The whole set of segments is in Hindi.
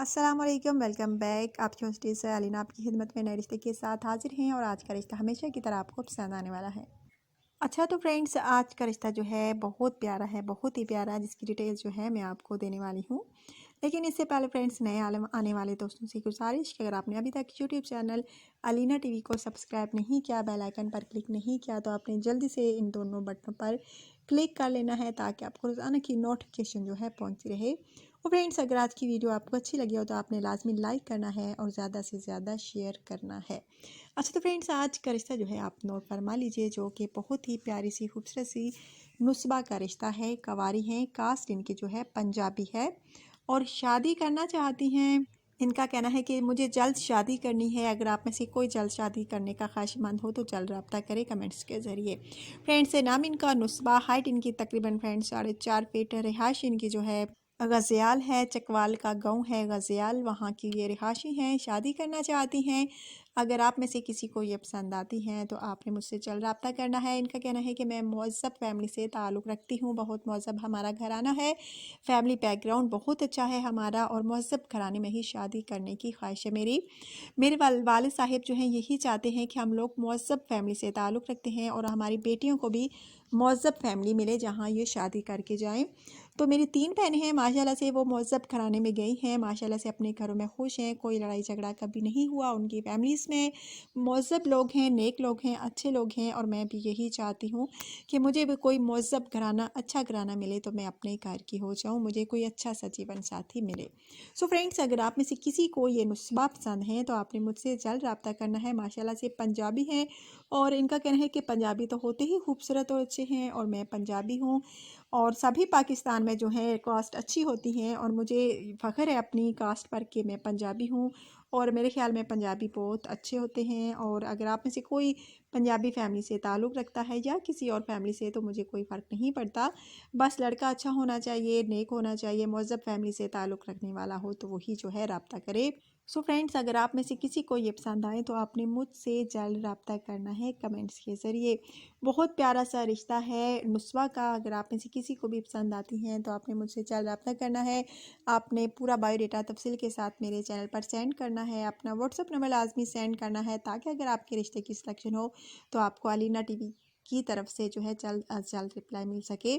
अस्सलामुअलैकुम, वेलकम बैक। आपकी होस्टेस से अलीना आपकी खिदमत में नए रिश्ते के साथ हाजिर हैं और आज का रिश्ता हमेशा की तरह आपको पसंद आने वाला है। अच्छा तो फ्रेंड्स, आज का रिश्ता जो है बहुत प्यारा है, बहुत ही प्यारा, जिसकी डिटेल्स जो है मैं आपको देने वाली हूँ। लेकिन इससे पहले फ्रेंड्स, नए आने वाले दोस्तों से गुजारिश कि अगर आपने अभी तक यूट्यूब चैनल अलीना टीवी को सब्सक्राइब नहीं किया, बेल आइकन पर क्लिक नहीं किया, तो आपने जल्दी से इन दोनों बटनों पर क्लिक कर लेना है ताकि आपको रोज़ाना की नोटिफिकेशन जो है पहुंचती रहे। और फ्रेंड्स, अगर आज की वीडियो आपको अच्छी लगी हो तो आपने लाजमी लाइक करना है और ज़्यादा से ज़्यादा शेयर करना है। अच्छा तो फ्रेंड्स, आज का रिश्ता जो है आप नोट फरमा लीजिए, जो कि बहुत ही प्यारी सी खूबसूरत सी नुस्बा का रिश्ता है। कवारी हैं, कास्ट इनकी जो है पंजाबी है और शादी करना चाहती हैं। इनका कहना है कि मुझे जल्द शादी करनी है। अगर आप में से कोई जल्द शादी करने का ख्वाहिशमंद हो तो जल्द रब्ता करें कमेंट्स के ज़रिए। फ्रेंड्स, नाम इनका नुस्बा, हाइट इनकी तकरीबन फ्रेंड्स 4.5 फीट, रिहाइश इनकी जो है गज़ियाल है, चकवाल का गांव है गज़ियाल, वहाँ की ये रिहायशी हैं। शादी करना चाहती हैं। अगर आप में से किसी को ये पसंद आती हैं तो आपने मुझसे जल्द रब्ता करना है। इनका कहना है कि मैं मुहज़्ज़ब फैमिली से ताल्लुक़ रखती हूँ, बहुत मुहज़्ज़ब हमारा घराना है, फैमिली बैकग्राउंड बहुत अच्छा है हमारा और मुहज़्ज़ब घराने में ही शादी करने की ख्वाहिश है मेरी। मेरे वालिद साहिब जो हैं यही चाहते हैं कि हम लोग मुहज़्ज़ब फैमिली से ताल्लुक़ रखते हैं और हमारी बेटियों को भी मुहज़्ज़ब फैमिली मिले जहाँ ये शादी करके जाएँ। तो मेरी 3 बहनें हैं, माशाल्लाह से वो मुहज़्ज़ब घराने में गई हैं, माशाल्लाह से अपने घरों में खुश हैं, कोई लड़ाई झगड़ा कभी नहीं हुआ। उनकी फैमिलीज़ में मुहज़्ज़ब लोग हैं, नेक लोग हैं, अच्छे लोग हैं और मैं भी यही चाहती हूँ कि मुझे भी कोई मुहज़्ज़ब घराना, अच्छा घराना मिले तो मैं अपने घर की हो जाऊँ, मुझे कोई अच्छा सा जीवन साथी मिले। सो फ्रेंड्स, अगर आप में से किसी को ये नुस्बा पसंद है तो आपने मुझसे जल्द रब्ता करना है। माशाल्लाह से पंजाबी हैं और इनका कहना है कि पंजाबी तो होते ही खूबसूरत और अच्छे हैं और मैं पंजाबी हूँ और सभी पाकिस्तान में जो है कास्ट अच्छी होती हैं और मुझे फ़ख्र है अपनी कास्ट पर कि मैं पंजाबी हूँ और मेरे ख़्याल में पंजाबी बहुत अच्छे होते हैं। और अगर आप में से कोई पंजाबी फैमिली से ताल्लुक़ रखता है या किसी और फैमिली से तो मुझे कोई फ़र्क नहीं पड़ता, बस लड़का अच्छा होना चाहिए, नेक होना चाहिए, मुहज़्ज़ब फैमिली से ताल्लुक़ रखने वाला हो तो वही जो है रब्ता करे। सो फ्रेंड्स, अगर आप में से किसी को ये पसंद आए तो आपने मुझसे जल्द रब्ता करना है कमेंट्स के ज़रिए। बहुत प्यारा सा रिश्ता है नुस्वा का। अगर आप में से किसी को भी पसंद आती हैं तो आपने मुझसे जल्द रब्ता करना है। आपने पूरा बायोडाटा तफसील के साथ मेरे चैनल पर सेंड करना है। अपना व्हाट्सअप नंबर लाजमी सेंड करना है ताकि अगर आपके रिश्ते की सिलेक्शन हो तो आपको अलीना टीवी की तरफ से जो है जल्द अज जल्द रिप्लाई मिल सके।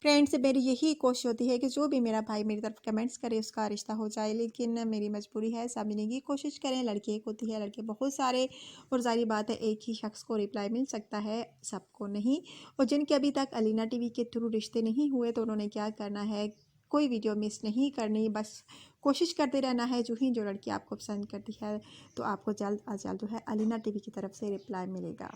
फ्रेंड्स, मेरी यही कोशिश होती है कि जो भी मेरा भाई मेरी तरफ कमेंट्स करे उसका रिश्ता हो जाए, लेकिन मेरी मजबूरी है, समझने की कोशिश करें। लड़की एक होती है, लड़के बहुत सारे और ज़ाहिर बात है एक ही शख्स को रिप्लाई मिल सकता है, सबको नहीं। और जिनके अभी तक अलीना टीवी के थ्रू रिश्ते नहीं हुए तो उन्होंने क्या करना है, कोई वीडियो मिस नहीं करनी, बस कोशिश करते रहना है। जो लड़की आपको पसंद करती है तो आपको जल्द अज जल्द जो है अलीना टीवी की तरफ से रिप्लाई मिलेगा।